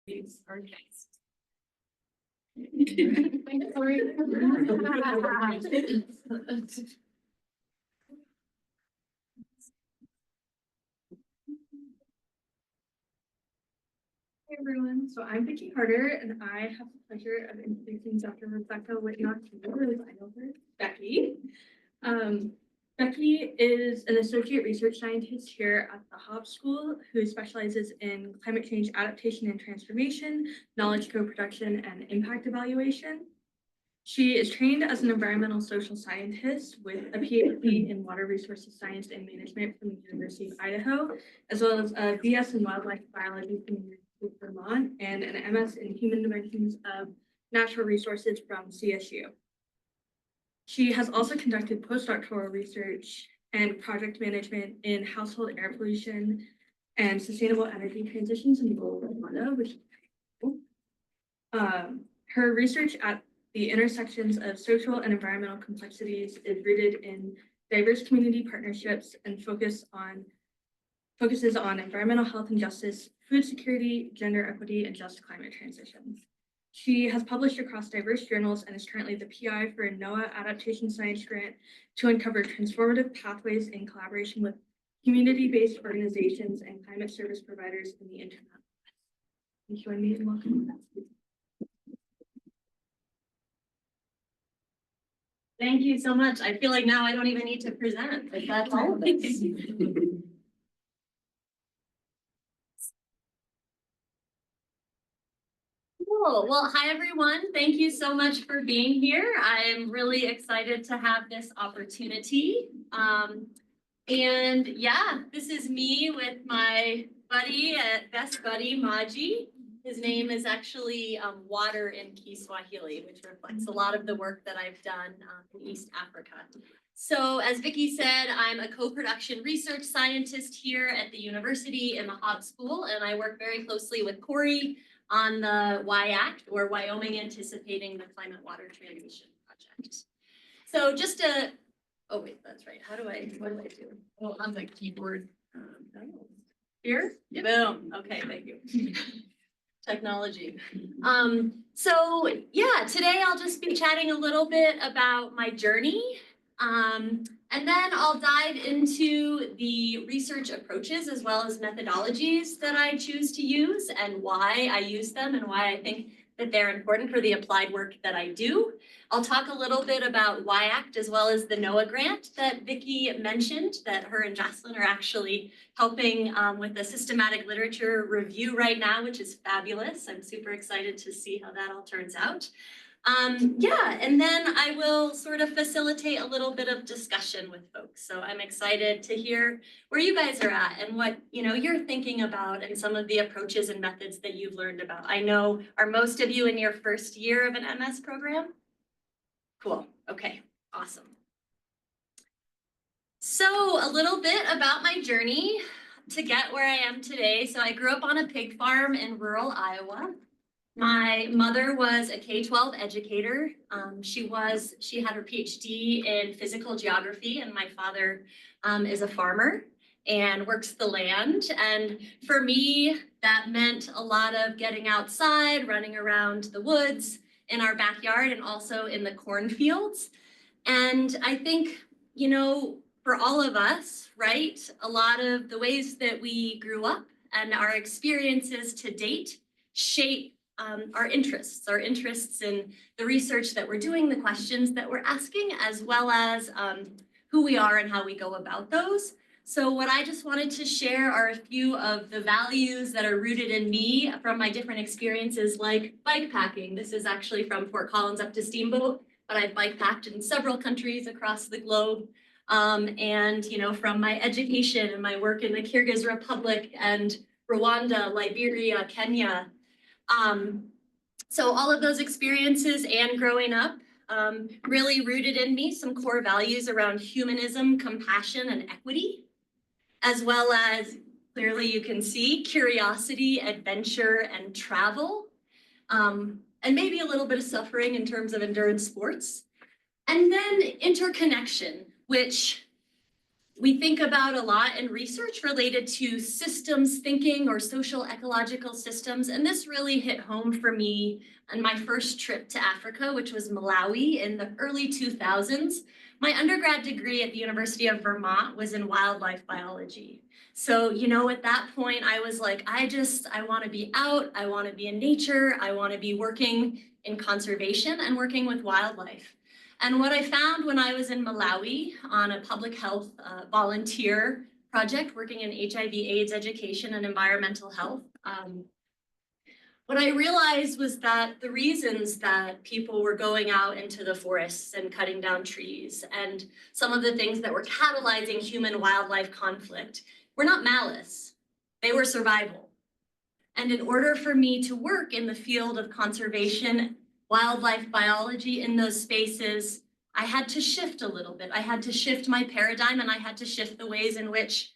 These are nice. Hey everyone, so I'm Vicki Harder, and I have the pleasure of introducing Dr. Huber-Witinok to you, as I know her, Becky. Becky is an associate research scientist here at the Hobbs School who specializes in climate change adaptation and transformation, knowledge co-production, and impact evaluation. She is trained as an environmental social scientist with a PhD in water resources science and management from the University of Idaho, as well as a BS in wildlife biology from the University of Vermont and an MS in human dimensions of natural resources from CSU. She has also conducted postdoctoral research and project management in household air pollution and sustainable energy transitions in rural Rwanda, which is cool. Her research at the intersections of social and environmental complexities is rooted in diverse community partnerships and focuses on environmental health and justice, food security, gender equity, and just climate transitions. She has published across diverse journals and is currently the PI for a NOAA Adaptation Science Grant to uncover transformative pathways in collaboration with community-based organizations and climate service providers in the internet. Thank you, join me and welcome. Thank you so much. I feel like now I don't even need to present, but that's all of this. Cool. Well, hi everyone. Thank you so much for being here. I'm really excited to have this opportunity. And yeah, this is me with my buddy, best buddy, Maji. His name is actually Water in Kiswahili, which reflects a lot of the work that I've done in East Africa. So as Vicki said, I'm a co-production research scientist here at the university in the Hobbs School, and I work very closely with Corey on the WIACT, or Wyoming Anticipating the Climate Water Transition Project. So just to, oh wait, that's right. What do I do? Oh, on the keyboard. Here? Yeah. Boom. Okay, thank you. Technology. So yeah, today I'll just be chatting a little bit about my journey. And then I'll dive into the research approaches as well as methodologies that I choose to use and why I use them and why I think that they're important for the applied work that I do. I'll talk a little bit about WIACT as well as the NOAA grant that Vicki mentioned, that her and Jocelyn are actually helping with the systematic literature review right now, which is fabulous. I'm super excited to see how that all turns out. Yeah, and then I will sort of facilitate a little bit of discussion with folks. So I'm excited to hear where you guys are at and what you're thinking about and some of the approaches and methods that you've learned about. I know, are most of you in your first year of an MS program? Cool, okay, awesome. So a little bit about my journey to get where I am today. So I grew up on a pig farm in rural Iowa. My mother was a K-12 educator. She had her PhD in physical geography, and my father is a farmer and works the land. And for me, that meant a lot of getting outside, running around the woods in our backyard and also in the cornfields. And I think, for all of us, right, a lot of the ways that we grew up and our experiences to date shape our interests in the research that we're doing, the questions that we're asking, as well as who we are and how we go about those. So what I just wanted to share are a few of the values that are rooted in me from my different experiences, like bike packing. This is actually from Fort Collins up to Steamboat, but I've bike packed in several countries across the globe. And from my education and my work in the Kyrgyz Republic and Rwanda, Liberia, Kenya. So all of those experiences and growing up really rooted in me some core values around humanism, compassion, and equity, as well as, clearly you can see, curiosity, adventure, and travel, and maybe a little bit of suffering in terms of endurance sports. And then interconnection, which we think about a lot in research related to systems thinking or social ecological systems. And this really hit home for me on my first trip to Africa, which was Malawi in the early 2000s. My undergrad degree at the University of Vermont was in wildlife biology. So, at that point, I was like, I want to be out, I want to be in nature, I want to be working in conservation and working with wildlife. And what I found when I was in Malawi on a public health volunteer project working in HIV/AIDS education and environmental health, what I realized was that the reasons that people were going out into the forests and cutting down trees and some of the things that were catalyzing human-wildlife conflict were not malice, they were survival. And in order for me to work in the field of conservation, wildlife biology in those spaces, I had to shift a little bit. I had to shift my paradigm and I had to shift the ways in which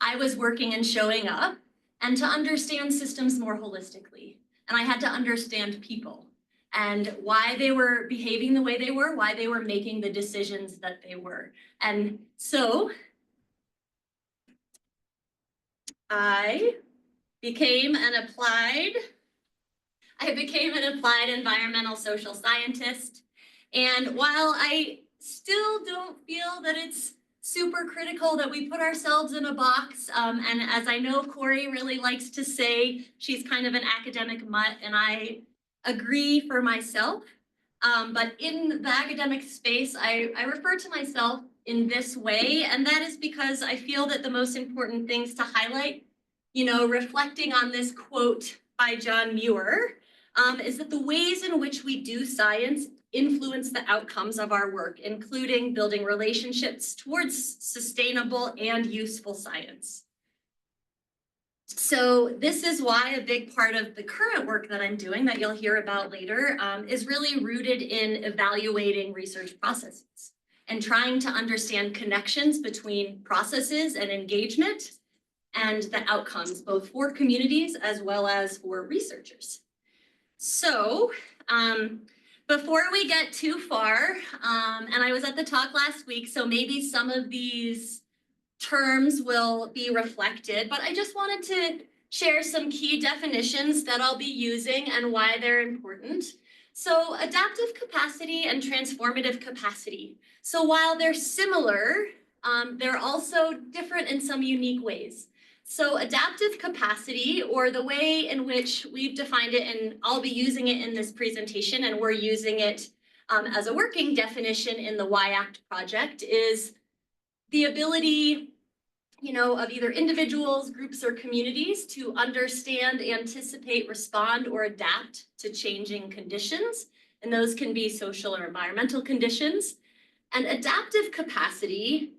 I was working and showing up and to understand systems more holistically. And I had to understand people and why they were behaving the way they were, why they were making the decisions that they were. And so I became an applied environmental social scientist. And while I still don't feel that it's super critical that we put ourselves in a box, and as I know Corey really likes to say, she's kind of an academic mutt, and I agree for myself. But in the academic space, I refer to myself in this way, and that is because I feel that the most important things to highlight, reflecting on this quote by John Muir, is that the ways in which we do science influence the outcomes of our work, including building relationships towards sustainable and useful science. So this is why a big part of the current work that I'm doing that you'll hear about later is really rooted in evaluating research processes and trying to understand connections between processes and engagement and the outcomes, both for communities as well as for researchers. So before we get too far, and I was at the talk last week, so maybe some of these terms will be reflected, but I just wanted to share some key definitions that I'll be using and why they're important. So adaptive capacity and transformative capacity. So while they're similar, they're also different in some unique ways. So adaptive capacity, or the way in which we've defined it, and I'll be using it in this presentation, and we're using it as a working definition in the Y-ACT project, is the ability, of either individuals, groups, or communities to understand, anticipate, respond, or adapt to changing conditions. And those can be social or environmental conditions. And adaptive capacity,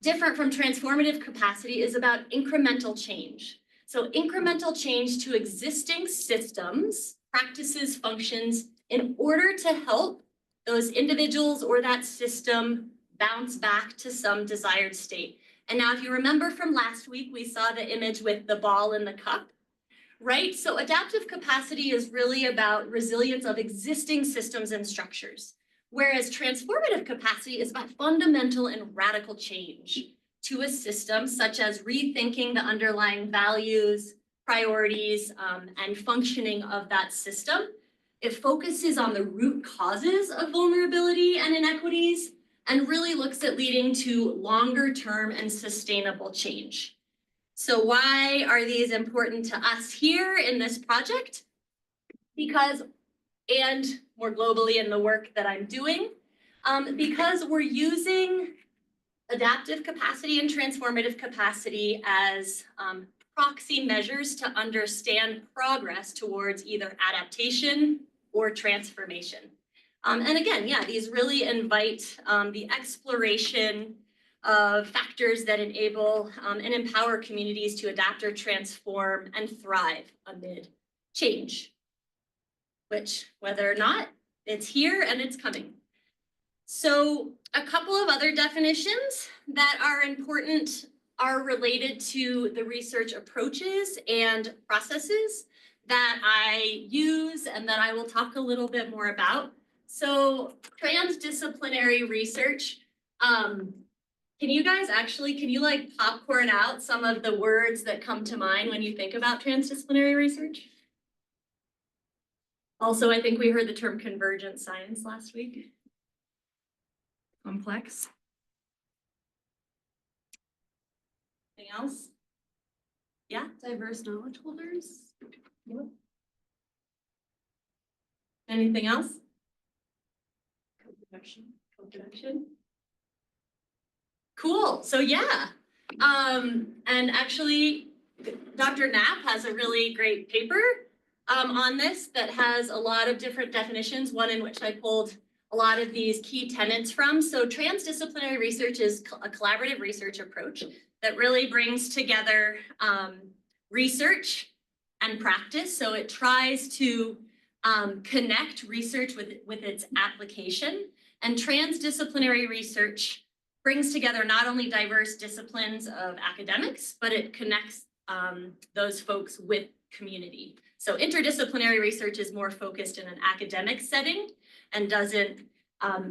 different from transformative capacity, is about incremental change. So incremental change to existing systems, practices, functions, in order to help those individuals or that system bounce back to some desired state. And now, if you remember from last week, we saw the image with the ball in the cup, right? So adaptive capacity is really about resilience of existing systems and structures, whereas transformative capacity is about fundamental and radical change to a system, such as rethinking the underlying values, priorities, and functioning of that system. It focuses on the root causes of vulnerability and inequities, and really looks at leading to longer term and sustainable change. So why are these important to us here in this project? Because, and more globally in the work that I'm doing, because we're using adaptive capacity and transformative capacity as proxy measures to understand progress towards either adaptation or transformation. And again, these really invite the exploration of factors that enable and empower communities to adapt or transform and thrive amid change, which, whether or not, it's here and it's coming. So a couple of other definitions that are important are related to the research approaches and processes that I use and that I will talk a little bit more about. So transdisciplinary research Can you guys actually, can you like popcorn out some of the words that come to mind when you think about transdisciplinary research? Also, I think we heard the term convergent science last week. Complex. Anything else? Yeah, diverse knowledge holders. Yep. Anything else? Co-production. Co-production. Cool. So yeah. And actually, Dr. Knapp has a really great paper on this that has a lot of different definitions, one in which I pulled a lot of these key tenets from. So transdisciplinary research is a collaborative research approach that really brings together research and practice. So it tries to connect research with its application. And transdisciplinary research brings together not only diverse disciplines of academics, but it connects those folks with community. So interdisciplinary research is more focused in an academic setting and doesn't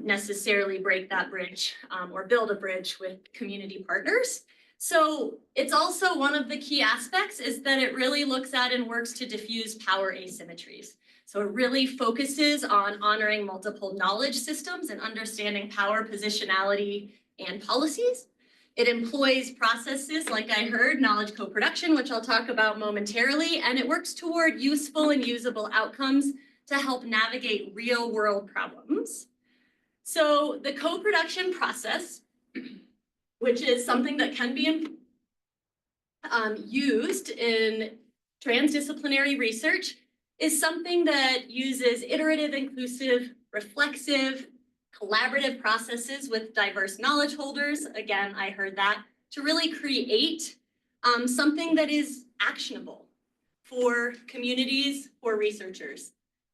necessarily break that bridge or build a bridge with community partners. So it's also one of the key aspects is that it really looks at and works to diffuse power asymmetries. So it really focuses on honoring multiple knowledge systems and understanding power, positionality, and policies. It employs processes like I heard, knowledge co-production, which I'll talk about momentarily, and it works toward useful and usable outcomes to help navigate real world problems. So the co-production process, which is something that can be used in transdisciplinary research, is something that uses iterative, inclusive, reflexive, collaborative processes with diverse knowledge holders. Again, I heard that, to really create something that is actionable for communities, for researchers.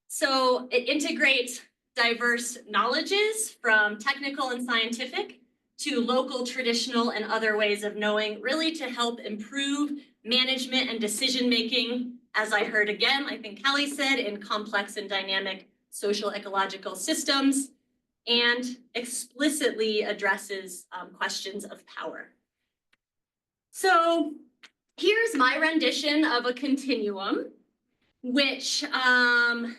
So it integrates diverse knowledges from technical and scientific to local, traditional, and other ways of knowing, really to help improve management and decision-making, as I heard again, I think Callie said, in complex and dynamic social ecological systems, and explicitly addresses questions of power. So here's my rendition of a continuum, which IAP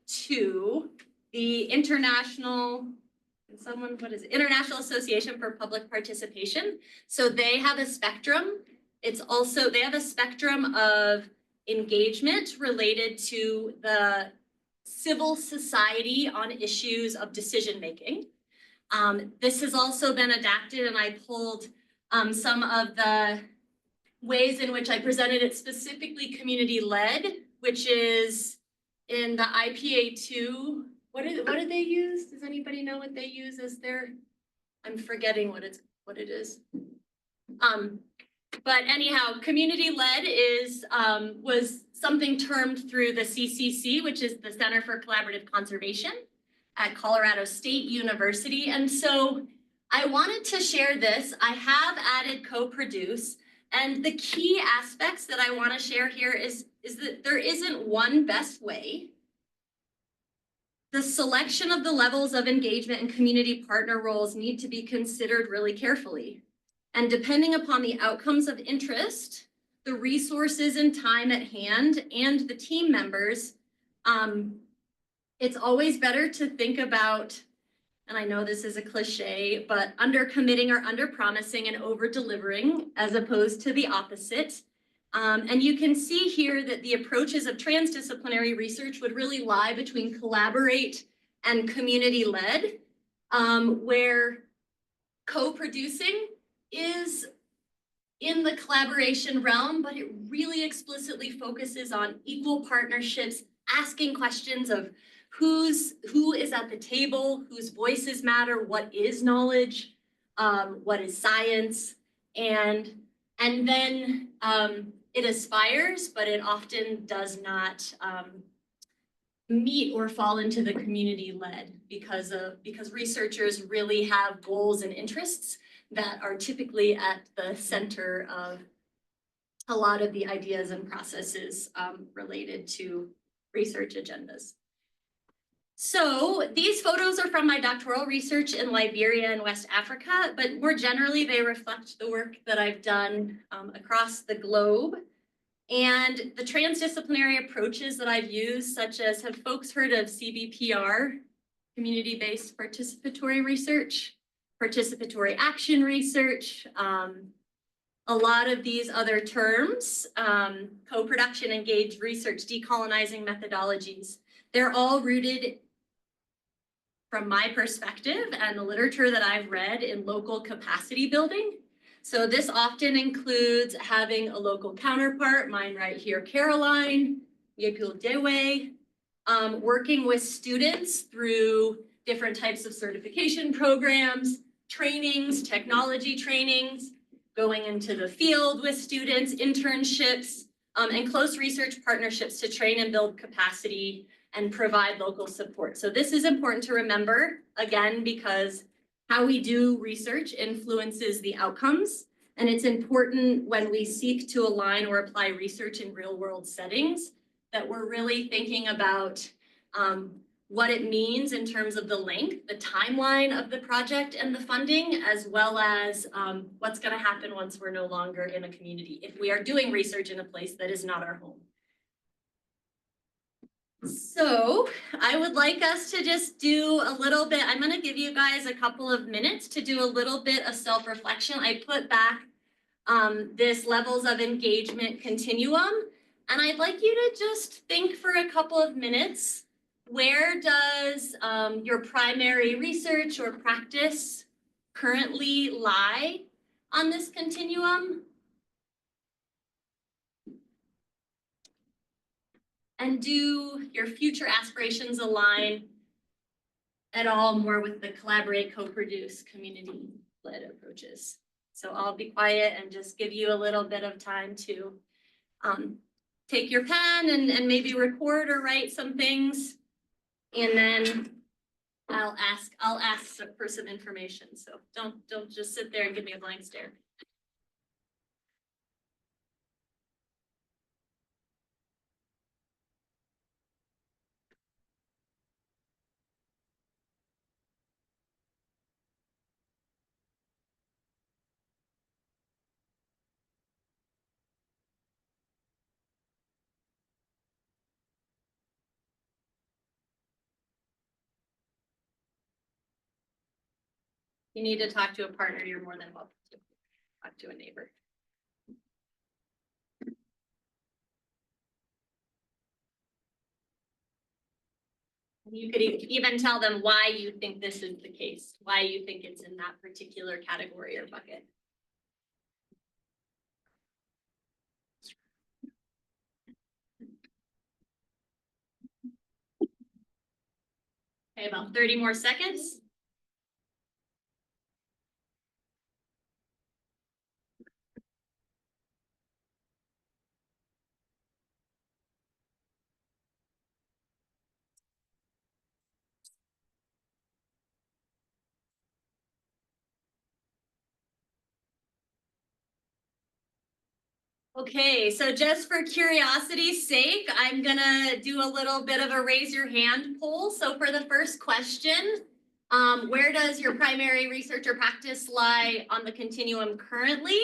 2, the International Association for Public Participation. So they have a spectrum. They have a spectrum of engagement related to the civil society on issues of decision making. This has also been adapted, and I pulled some of the ways in which I presented it, specifically community-led, which is in the IPA2. What did they use? Does anybody know what they use as their? I'm forgetting what it is. But anyhow, community-led was something termed through the CCC, which is the Center for Collaborative Conservation at Colorado State University. And so I wanted to share this. I have added co-produce. And the key aspects that I want to share here is that there isn't one best way. The selection of the levels of engagement and community partner roles need to be considered really carefully. And depending upon the outcomes of interest, the resources and time at hand, and the team members, it's always better to think about, and I know this is a cliche, but under committing or under promising and over delivering as opposed to the opposite. And you can see here that the approaches of transdisciplinary research would really lie between collaborate and community-led, where co-producing is in the collaboration realm, but it really explicitly focuses on equal partnerships, asking questions of who is at the table, whose voices matter, what is knowledge, what is science, and then it aspires, but it often does not meet or fall into the community-led because researchers really have goals and interests that are typically at the center of a lot of the ideas and processes related to research agendas. So these photos are from my doctoral research in Liberia and West Africa, but more generally, they reflect the work that I've done across the globe. And the transdisciplinary approaches that I've used, such as, have folks heard of CBPR, community-based participatory research, participatory action research, a lot of these other terms, co-production, engaged research, decolonizing methodologies, they're all rooted from my perspective and the literature that I've read in local capacity building. So this often includes having a local counterpart, mine right here, Caroline, Yekul Dewe, working with students through different types of certification programs, trainings, technology trainings, going into the field with students, internships, and close research partnerships to train and build capacity and provide local support. So this is important to remember, again, because how we do research influences the outcomes. And it's important when we seek to align or apply research in real world settings that we're really thinking about what it means in terms of the length, the timeline of the project and the funding, as well as what's going to happen once we're no longer in a community, if we are doing research in a place that is not our home. So I would like us to just do a little bit, I'm going to give you guys a couple of minutes to do a little bit of self-reflection. I put back this levels of engagement continuum, and I'd like you to just think for a couple of minutes, where does your primary research or practice currently lie on this continuum? And do your future aspirations align at all more with the collaborate, co-produce, community-led approaches? So I'll be quiet and just give you a little bit of time to take your pen and maybe record or write some things. And then I'll ask for some information. So don't just sit there and give me a blank stare. You need to talk to a partner, you're more than welcome to talk to a neighbor. You could even tell them why you think this is the case, why you think it's in that particular category or bucket. Okay, about 30 more seconds. Okay, so just for curiosity's sake, I'm gonna do a little bit of a raise your hand poll. So for the first question, where does your primary research or practice lie on the continuum currently?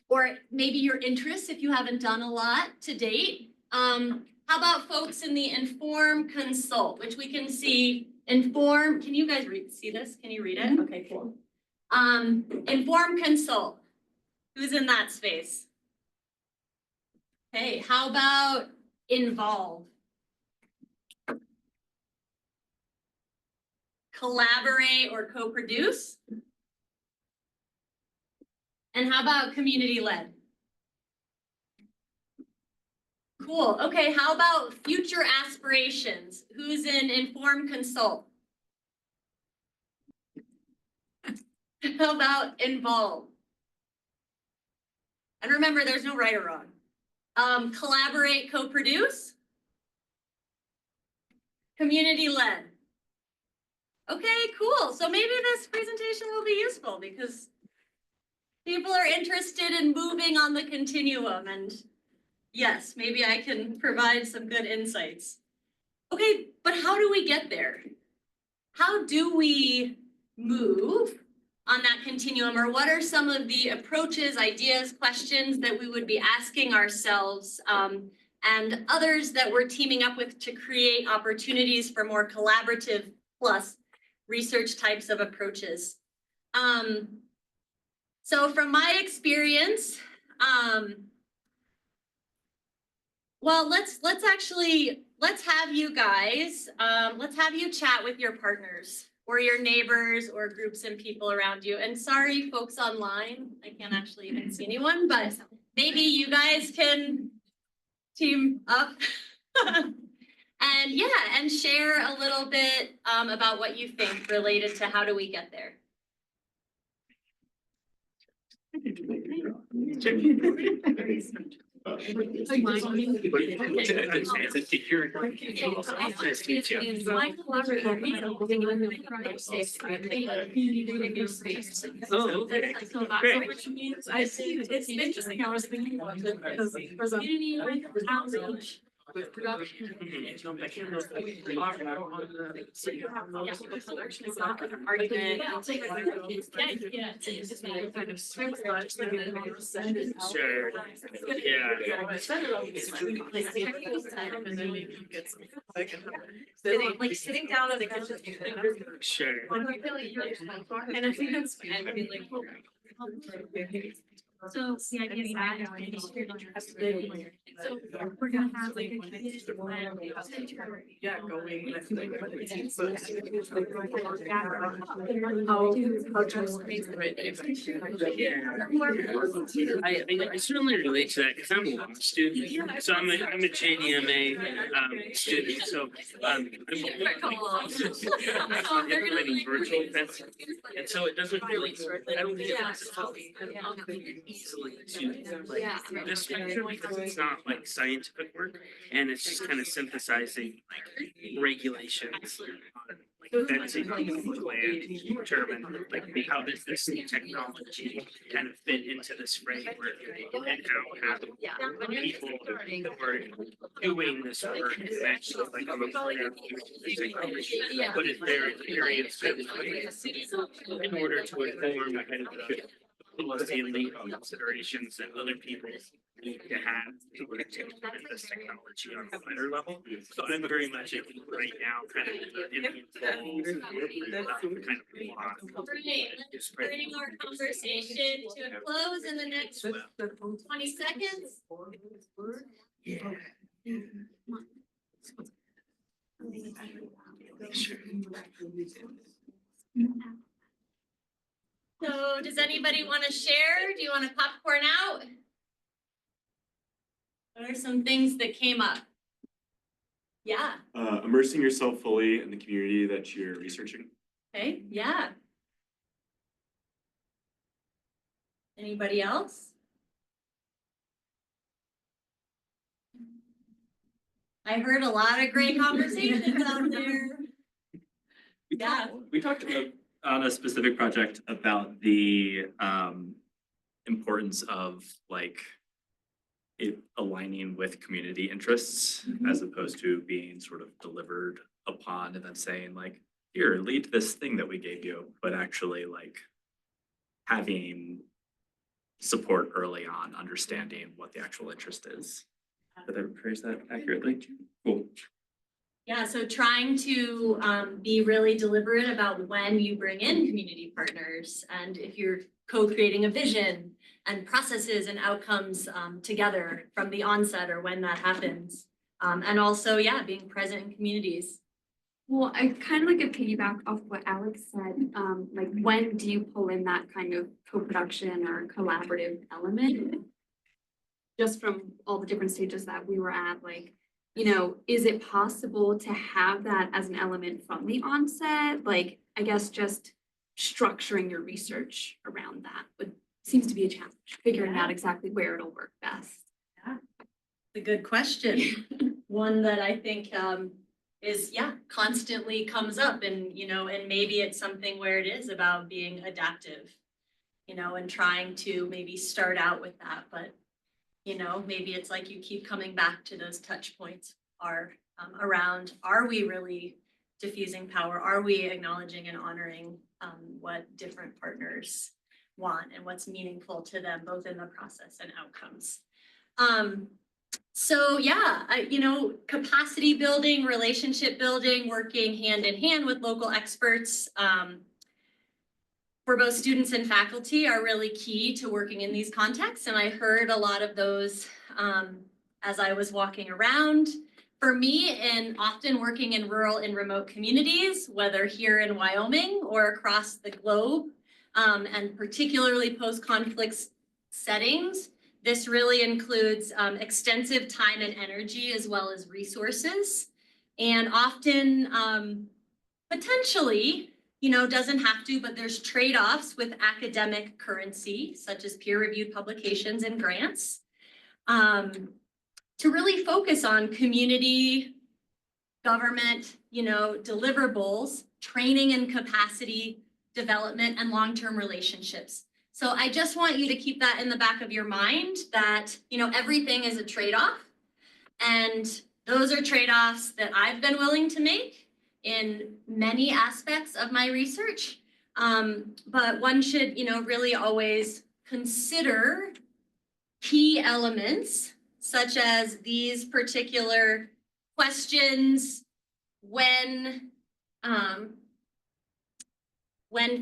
Or maybe your interests if you haven't done a lot to date. How about folks in the inform consult, which we can see inform, can you guys see this? Can you read it? Okay, cool. Inform consult. Who's in that space? Okay, how about involve? Collaborate or co-produce? And how about community-led? Cool, okay, how about future aspirations? Who's in inform consult? How about involve? And remember, there's no right or wrong. Collaborate, co-produce. Community-led. Okay, cool. So maybe this presentation will be useful because people are interested in moving on the continuum. And yes, maybe I can provide some good insights. Okay, but how do we get there? How do we move on that continuum, or what are some of the approaches, ideas, questions that we would be asking ourselves and others that we're teaming up with to create opportunities for more collaborative plus research types of approaches? So from my experience, well, let's have you guys, let's have you chat with your partners or your neighbors or groups and people around you. And sorry, folks online, I can't actually even see anyone, but maybe you guys can team up. And yeah, and share a little bit about what you think related to how do we get there. Which means I see it's interesting. I was thinking about it because there's a community outreach with production. So you have the production is not an argument. Yeah. It's just kind of swings much. Sure. Sitting down at the kitchen. Sure. And I think that's like. So the idea is that so we're gonna have like I certainly relate to that because I'm a law student. So I'm a JDMA student. So I'm implementing virtual events, and so it doesn't really. I don't think it's easily to like this spectrum because it's not like scientific work, and it's just kind of synthesizing like regulations on like fencing on public land to determine like how does this new technology kind of fit into this framework and how have people that were doing this work eventually like I'm aware of the technology, but it's their experience in order to inform kind of the policy and legal considerations that other people need to have in order to implement this technology on a better level. So I'm very much right now kind of in the kind of Let's bring our conversation to a close in the next 20 seconds. yeah. So does anybody want to share? Do you want to popcorn out? What are some things that came up? Yeah. Immersing yourself fully in the community that you're researching. Okay. Yeah. Anybody else? I heard a lot of great conversations out there. Yeah. We talked about on a specific project about the importance of like it aligning with community interests as opposed to being sort of delivered upon and then saying like, here, lead this thing that we gave you, but actually like having support early on, understanding what the actual interest is. Did I phrase that accurately? Cool. Yeah, so trying to be really deliberate about when you bring in community partners and if you're co-creating a vision and processes and outcomes together from the onset or when that happens. And also, yeah, being present in communities. Well, I kind of like to piggyback off what Alex said. Like, when do you pull in that kind of co-production or collaborative element? Just from all the different stages that we were at, like, you know, is it possible to have that as an element from the onset? Like, I guess just structuring your research around that would seems to be a challenge, figuring out exactly where it'll work best. Yeah, it's a good question. One that I think is, yeah, constantly comes up and, you know, and maybe it's something where it is about being adaptive, you know, and trying to maybe start out with that, but you know, maybe it's like you keep coming back to those touch points. are around, are we really diffusing power? Are we acknowledging and honoring what different partners want and what's meaningful to them, both in the process and outcomes? So yeah, capacity building, relationship building, working hand in hand with local experts for both students and faculty are really key to working in these contexts. And I heard a lot of those as I was walking around. For me, and often working in rural and remote communities, whether here in Wyoming or across the globe, and particularly post-conflict settings, this really includes extensive time and energy as well as resources. And often, potentially, doesn't have to, but there's trade-offs with academic currency, such as peer-reviewed publications and grants, to really focus on community, government, deliverables, training and capacity development, and long-term relationships. So I just want you to keep that in the back of your mind that, everything is a trade-off. And those are trade-offs that I've been willing to make in many aspects of my research. But one should, really always consider key elements such as these particular questions when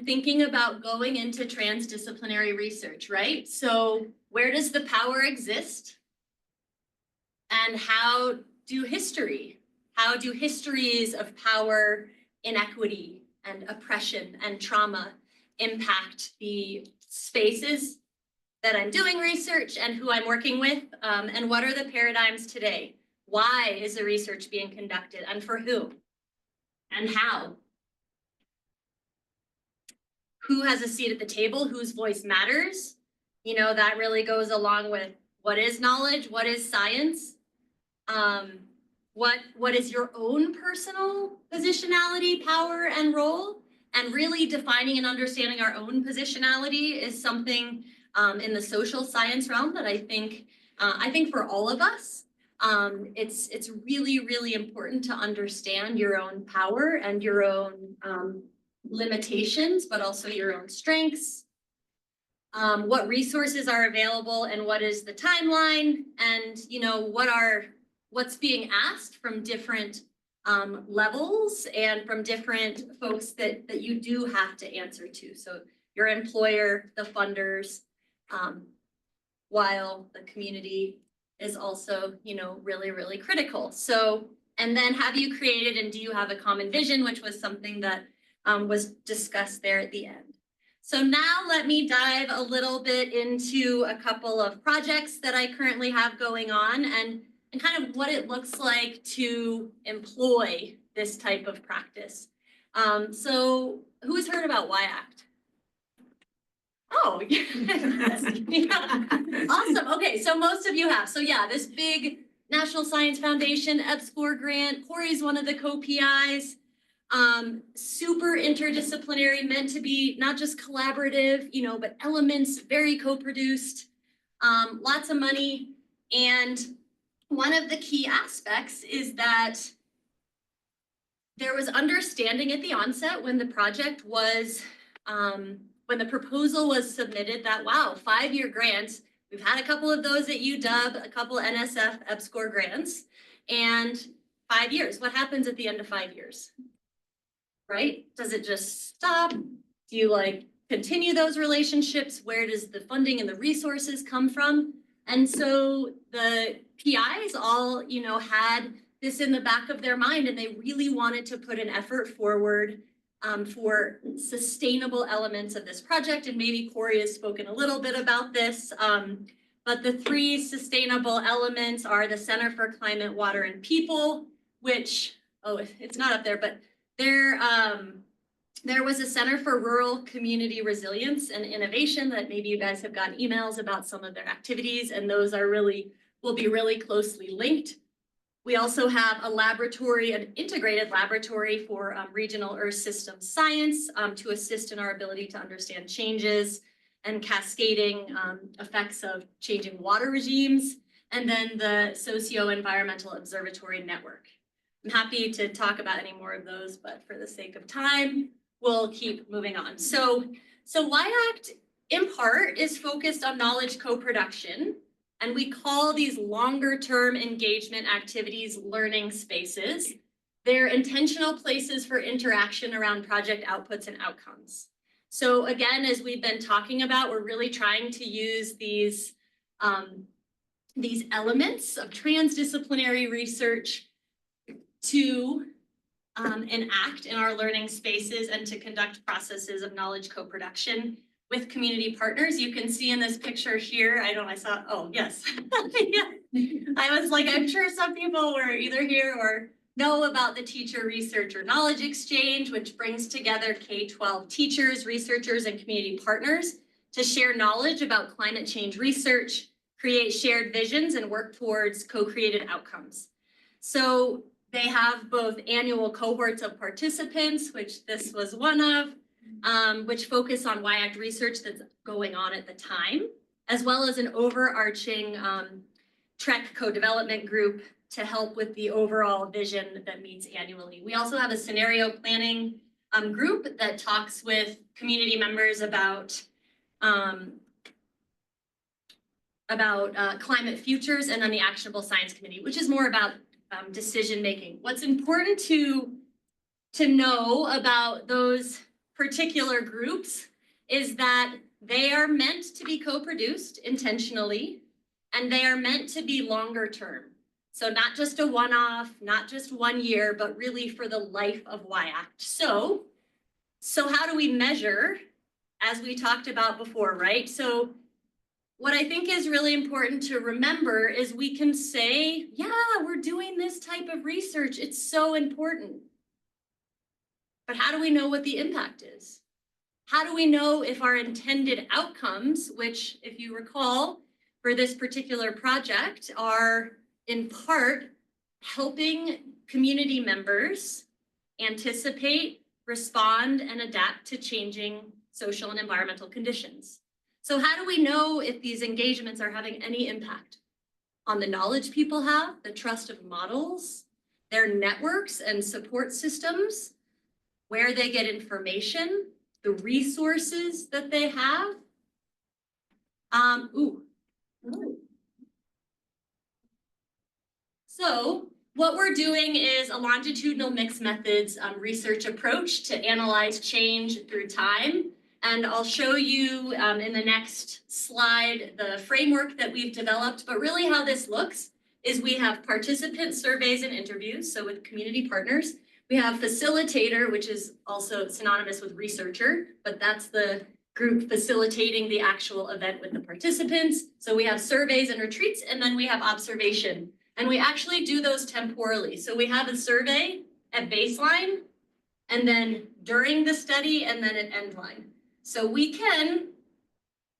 thinking about going into transdisciplinary research, right? So where does the power exist? And how do histories of power, inequity, and oppression and trauma impact the spaces that I'm doing research and who I'm working with, and what are the paradigms today? Why is the research being conducted and for who? And how? Who has a seat at the table? Whose voice matters? That really goes along with what is knowledge, what is science, what is your own personal positionality, power, and role, and really defining and understanding our own positionality is something in the social science realm that I think for all of us, it's really, really important to understand your own power and your own limitations, but also your own strengths, what resources are available and what is the timeline, and what's being asked from different levels and from different folks that you do have to answer to. So your employer, the funders, while the community is also, really, really critical. So, and then have you created and do you have a common vision, which was something that was discussed there at the end. So now let me dive a little bit into a couple of projects that I currently have going on and kind of what it looks like to employ this type of practice. So who's heard about Y-Act? Oh, yeah. Awesome. Okay, so most of you have. So yeah, this big National Science Foundation EBSCOR grant. Corey's one of the co-PIs. Super interdisciplinary, meant to be not just collaborative, but elements, very co-produced, lots of money. And one of the key aspects is that there was understanding at the onset when the project was, when the proposal was submitted that, wow, 5-year grants, we've had a couple of those at UW, a couple NSF EBSCOR grants, and 5 years, what happens at the end of 5 years? Right? Does it just stop? Do you continue those relationships? Where does the funding and the resources come from? And so the PIs all, had this in the back of their mind, and they really wanted to put an effort forward for sustainable elements of this project. And maybe Corey has spoken a little bit about this, but the 3 sustainable elements are the Center for Climate, Water, and People, which, it's not up there, but there was a Center for Rural Community Resilience and Innovation that maybe you guys have gotten emails about some of their activities, and those will be really closely linked. We also have a laboratory, an integrated laboratory for regional Earth system science to assist in our ability to understand changes and cascading effects of changing water regimes. and then the Socio-Environmental Observatory Network. I'm happy to talk about any more of those, but for the sake of time, we'll keep moving on. So WIACT in part is focused on knowledge co-production, and we call these longer term engagement activities learning spaces. They're intentional places for interaction around project outputs and outcomes. So again, as we've been talking about, we're really trying to use these elements of transdisciplinary research to enact in our learning spaces and to conduct processes of knowledge co-production with community partners. You can see in this picture here, oh, yes. Yeah. I was like, I'm sure some people were either here or know about the Teacher Researcher Knowledge Exchange, which brings together K-12 teachers, researchers, and community partners to share knowledge about climate change research, create shared visions, and work towards co-created outcomes. So they have both annual cohorts of participants, which this was one of, which focus on WIACT research that's going on at the time, as well as an overarching TREC co-development group to help with the overall vision that meets annually. We also have a scenario planning group that talks with community members about climate futures, and then the Actionable Science Committee, which is more about decision making. What's important to know about those particular groups is that they are meant to be co-produced intentionally, and they are meant to be longer term. So not just a one-off, not just 1 year, but really for the life of WIACT. So how do we measure, as we talked about before, right? So what I think is really important to remember is we can say, yeah, we're doing this type of research. It's so important. But how do we know what the impact is? How do we know if our intended outcomes, which, if you recall, for this particular project are in part helping community members anticipate, respond, and adapt to changing social and environmental conditions? So how do we know if these engagements are having any impact on the knowledge people have, the trust of models, their networks and support systems, where they get information, the resources that they have? So what we're doing is a longitudinal mixed methods research approach to analyze change through time. And I'll show you in the next slide the framework that we've developed. But really how this looks is we have participant surveys and interviews, so with community partners. We have facilitator, which is also synonymous with researcher, but that's the group facilitating the actual event with the participants. So we have surveys and retreats, and then we have observation. And we actually do those temporally. So we have a survey at baseline, and then during the study, and then at end line. So we can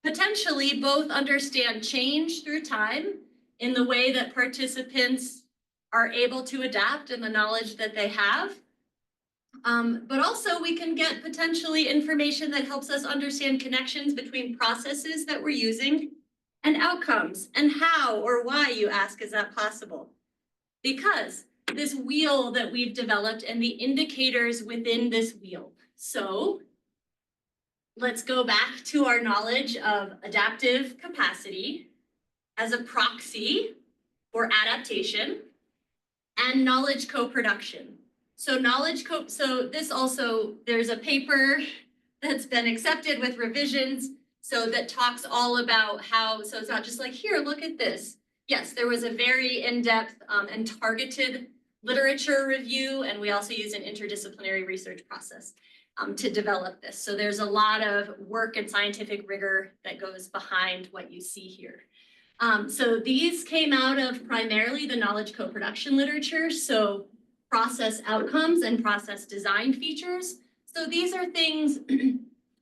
potentially both understand change through time in the way that participants are able to adapt and the knowledge that they have. But also we can get potentially information that helps us understand connections between processes that we're using and outcomes, and how or why, you ask, is that possible? Because this wheel that we've developed and the indicators within this wheel. So let's go back to our knowledge of adaptive capacity as a proxy for adaptation and knowledge co-production. So this also, there's a paper that's been accepted with revisions, so that talks all about how, so it's not just like, here, look at this. Yes, there was a very in-depth and targeted literature review, and we also use an interdisciplinary research process to develop this. So there's a lot of work and scientific rigor that goes behind what you see here. So these came out of primarily the knowledge co-production literature, so process outcomes and process design features. So these are things,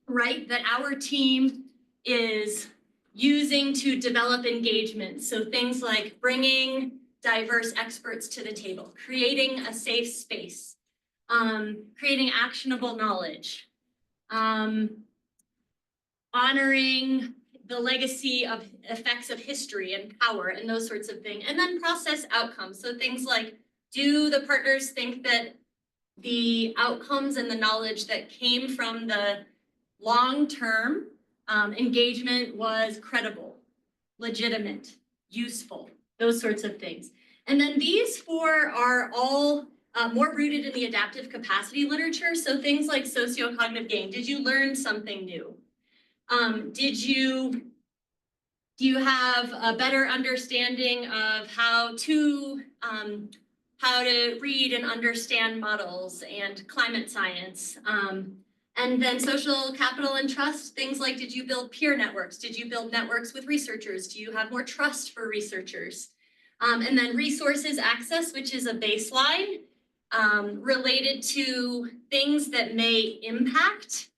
right, that our team is using to develop engagement. So things like bringing diverse experts to the table, creating a safe space, creating actionable knowledge, honoring the legacy of effects of history and power and those sorts of things. And then process outcomes. So things like, do the partners think that the outcomes and the knowledge that came from the long-term engagement was credible, legitimate, useful, those sorts of things. And then these four are all more rooted in the adaptive capacity literature. So things like sociocognitive gain. Did you learn something new? Do you have a better understanding of how to read and understand models and climate science? And then social capital and trust, things like, did you build peer networks? Did you build networks with researchers? Do you have more trust for researchers? And then resources access, which is a baseline related to things that may impact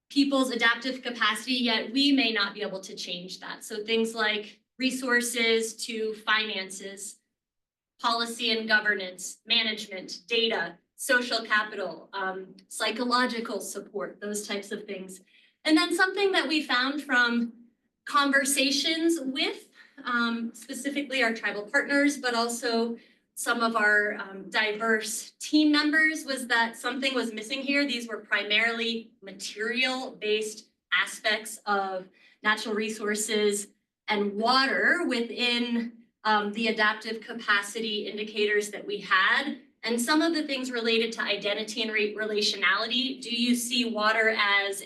people's adaptive capacity, yet we may not be able to change that. So things like resources to finances, policy and governance, management, data, social capital, psychological support, those types of things. And then something that we found from conversations with specifically our tribal partners, but also some of our diverse team members, was that something was missing here. These were primarily material-based aspects of natural resources and water within the adaptive capacity indicators that we had. And some of the things related to identity and relationality. Do you see water as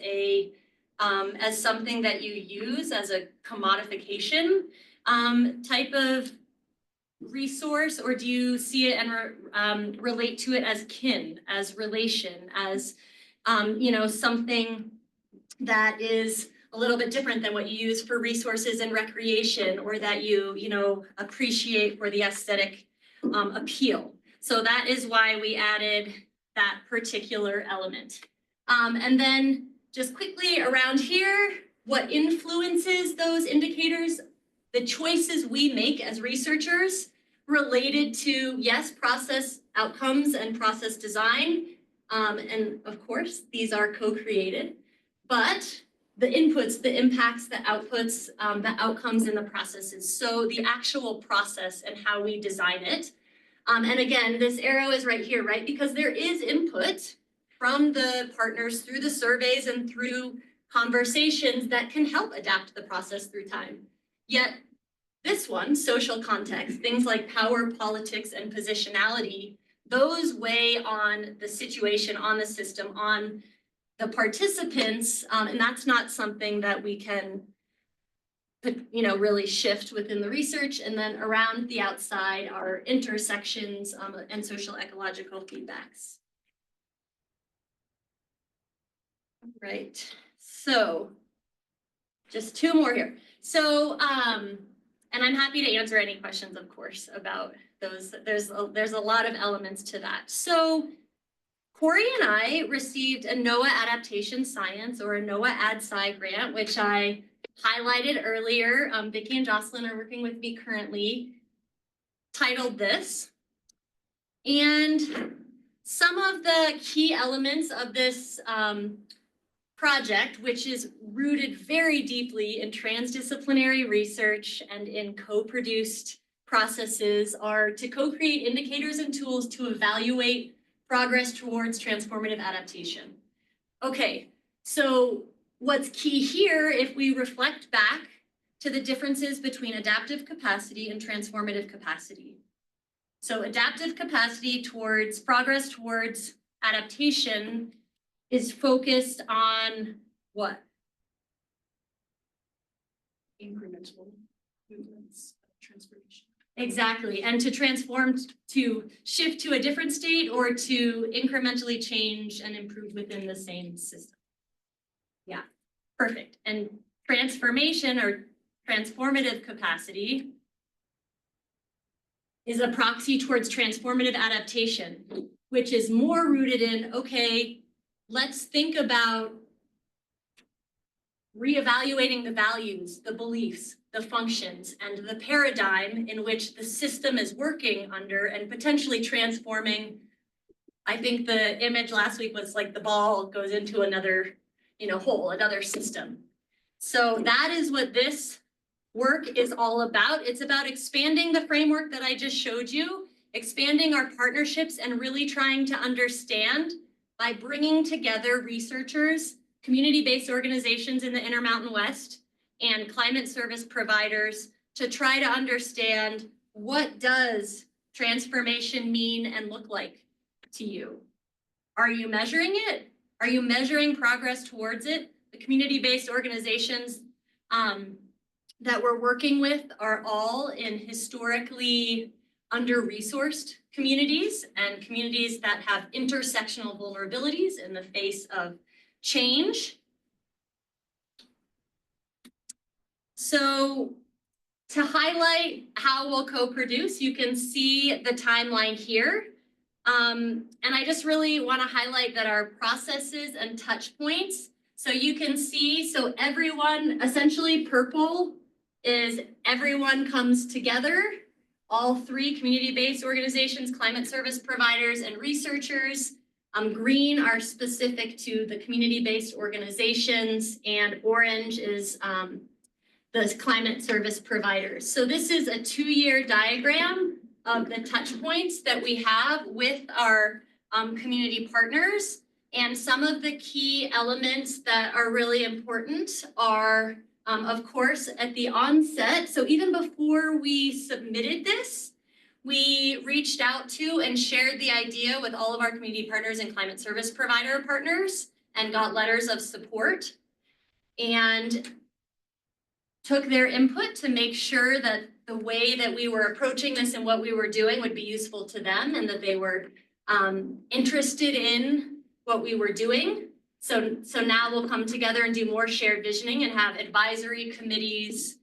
as something that you use as a commodification type of resource, or do you see it and relate to it as kin, as relation, as something that is a little bit different than what you use for resources and recreation, or that you appreciate for the aesthetic appeal. So that is why we added that particular element. And then just quickly around here, what influences those indicators? The choices we make as researchers related to, yes, process outcomes and process design. And of course, these are co-created, but the inputs, the impacts, the outputs, the outcomes in the processes. So the actual process and how we design it. And again, this arrow is right here, right? Because there is input from the partners through the surveys and through conversations that can help adapt the process through time. Yet this one, social context, things like power, politics, and positionality, those weigh on the situation, on the system, on the participants, and that's not something that we can really shift within the research. And then around the outside are intersections and social ecological feedbacks. Right, so just two more here. So, and I'm happy to answer any questions, of course, about those. There's a lot of elements to that. So Corey and I received a NOAA Adaptation Science, or a NOAA AdSci grant, which I highlighted earlier. Vicki and Jocelyn are working with me currently, titled this. And some of the key elements of this project, which is rooted very deeply in transdisciplinary research and in co-produced processes, are to co-create indicators and tools to evaluate progress towards transformative adaptation. Okay, so what's key here, if we reflect back to the differences between adaptive capacity and transformative capacity. So adaptive capacity towards progress towards adaptation is focused on what? Incremental movements, transformation. Exactly, and to transform, to shift to a different state, or to incrementally change and improve within the same system. Yeah, perfect. And transformation or transformative capacity is a proxy towards transformative adaptation, which is more rooted in, okay, let's think about reevaluating the values, the beliefs, the functions, and the paradigm in which the system is working under, and potentially transforming. I think the image last week was like the ball goes into another, hole, another system. So that is what this work is all about. It's about expanding the framework that I just showed you, expanding our partnerships and really trying to understand by bringing together researchers, community-based organizations in the Intermountain West, and climate service providers to try to understand what does transformation mean and look like to you. Are you measuring it? Are you measuring progress towards it? The community-based organizations that we're working with are all in historically under-resourced communities and communities that have intersectional vulnerabilities in the face of change. So to highlight how we'll co-produce, you can see the timeline here. And I just really want to highlight that our processes and touch points. So you can see, so everyone, essentially purple is everyone comes together. All three community-based organizations, climate service providers, and researchers. Green are specific to the community-based organizations, and orange is the climate service providers. So this is a 2-year diagram of the touch points that we have with our community partners. And some of the key elements that are really important are, of course, at the onset. So even before we submitted this, we reached out to and shared the idea with all of our community partners and climate service provider partners and got letters of support and took their input to make sure that the way that we were approaching this and what we were doing would be useful to them and that they were interested in what we were doing. So now we'll come together and do more shared visioning and have advisory committees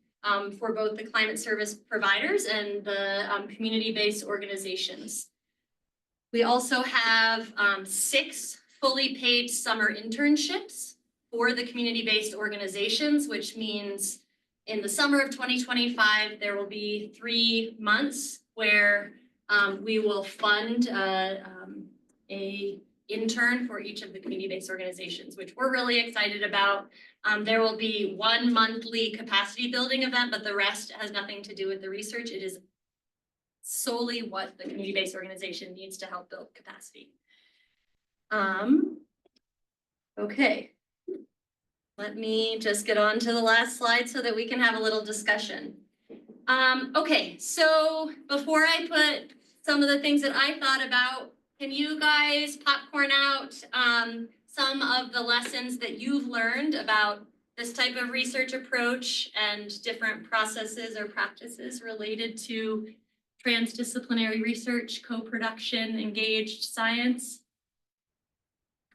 for both the climate service providers and the community-based organizations. We also have 6 fully paid summer internships for the community-based organizations, which means in the summer of 2025, there will be 3 months where we will fund a intern for each of the community-based organizations, which we're really excited about. There will be 1 monthly capacity building event, but the rest has nothing to do with the research. It is solely what the community-based organization needs to help build capacity. Okay. Let me just get on to the last slide so that we can have a little discussion. Okay, so before I put some of the things that I thought about, can you guys popcorn out some of the lessons that you've learned about this type of research approach and different processes or practices related to transdisciplinary research, co-production, engaged science?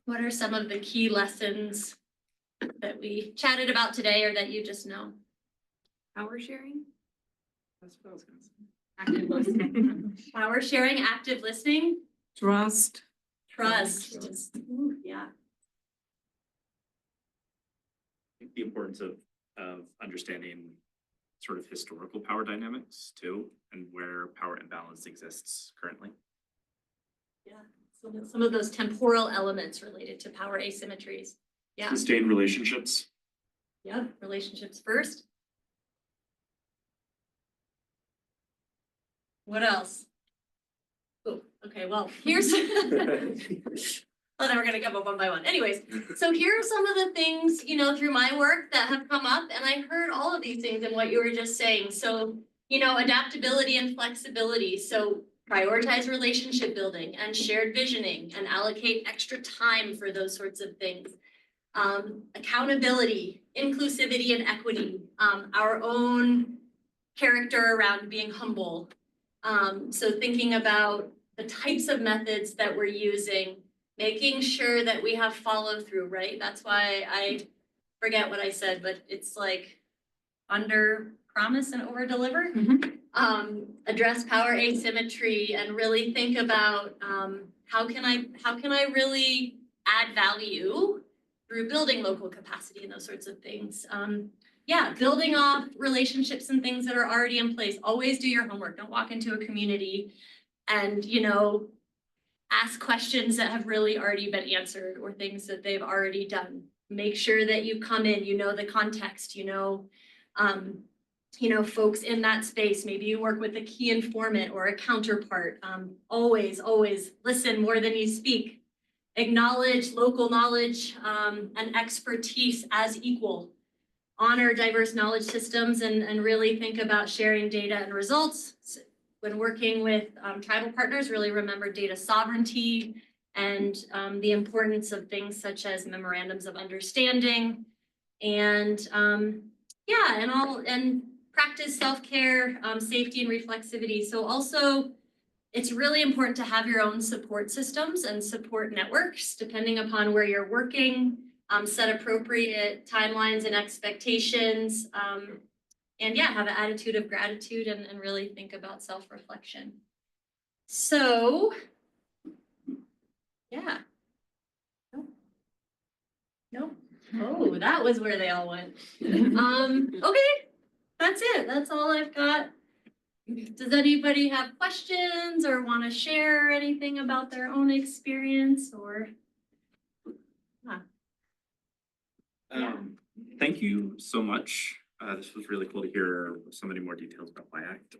What are some of the key lessons that we chatted about today or that you just know? Power sharing? That's what I was gonna say. Active listening. Power sharing, active listening, Trust. trust. Ooh, yeah. I think the importance of understanding sort of historical power dynamics too, and where power imbalance exists currently. Yeah, some of those temporal elements related to power asymmetries. Yeah, Sustained relationships. yeah, relationships first. What else? Oh, okay, well, here's oh, then we're gonna come up one by one. Anyways, so here are some of the things, you know, through my work that have come up, and I heard all of these things in what you were just saying. So, you know, adaptability and flexibility. So prioritize relationship building and shared visioning and allocate extra time for those sorts of things. Accountability, inclusivity, and equity. Our own character around being humble. So thinking about the types of methods that we're using, making sure that we have follow through, right? That's why I forget what I said, but it's like under promise and over deliver. Address power asymmetry and really think about how can I really add value through building local capacity and those sorts of things. Yeah, building off relationships and things that are already in place. Always do your homework. Don't walk into a community and, you know, ask questions that have really already been answered or things that they've already done. make sure that you come in, you know the context, folks in that space. Maybe you work with a key informant or a counterpart. Always listen more than you speak. Acknowledge local knowledge and expertise as equal. Honor diverse knowledge systems and really think about sharing data and results. When working with tribal partners, really remember data sovereignty and the importance of things such as memorandums of understanding and practice self-care, safety and reflexivity. So also it's really important to have your own support systems and support networks depending upon where you're working, set appropriate timelines and expectations, and have an attitude of gratitude and really think about self-reflection. So, yeah. Nope. Oh, that was where they all went. Okay, that's it. That's all I've got. Does anybody have questions or want to share anything about their own experience or? Thank you so much. This was really cool to hear so many more details about Y-Act.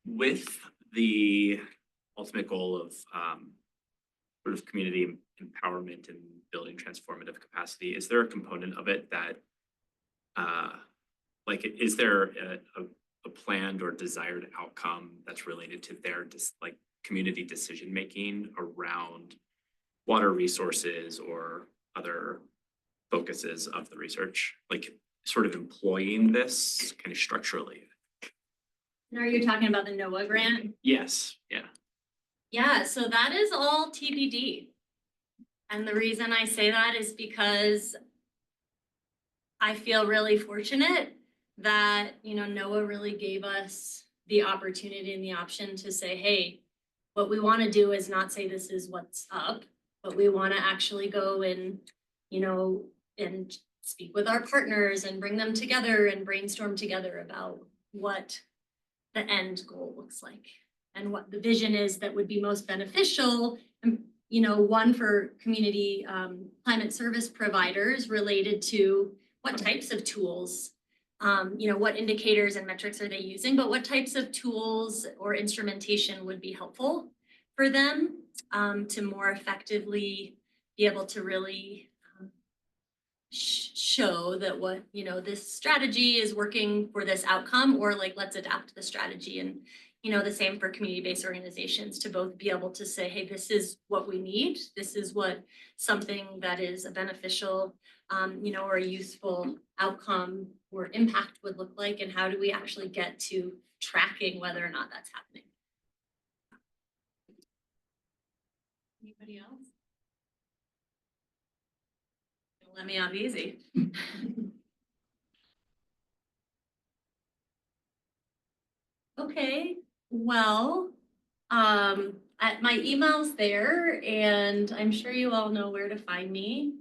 With the ultimate goal of sort of community empowerment and building transformative capacity, is there a component of it that, is there a planned or desired outcome that's related to their community decision making around water resources or other focuses of the research, like sort of employing this kind of structurally? And are you talking about the NOAA grant? Yes, yeah. Yeah, so that is all TBD. And the reason I say that is because I feel really fortunate that, NOAA really gave us the opportunity and the option to say, hey, what we want to do is not say this is what's up, but we want to actually go and, and speak with our partners and bring them together and brainstorm together about what the end goal looks like and what the vision is that would be most beneficial. And, one for community climate service providers related to what types of tools, what indicators and metrics are they using, but what types of tools or instrumentation would be helpful for them to more effectively be able to really show that what, this strategy is working for this outcome, or let's adapt the strategy. And, the same for community-based organizations to both be able to say, hey, this is what we need. This is what something that is a beneficial, or a useful outcome or impact would look like. And how do we actually get to tracking whether or not that's happening? Anybody else? Let me off easy. Okay, well, my email's there, and I'm sure you all know where to find me.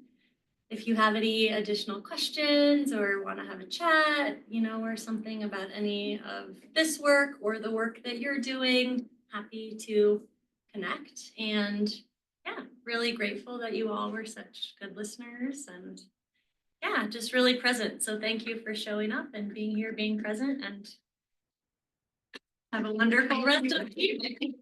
If you have any additional questions or want to have a chat, or something about any of this work or the work that you're doing, happy to connect. And really grateful that you all were such good listeners and just really present. So thank you for showing up and being here, being present, and have a wonderful rest of the evening.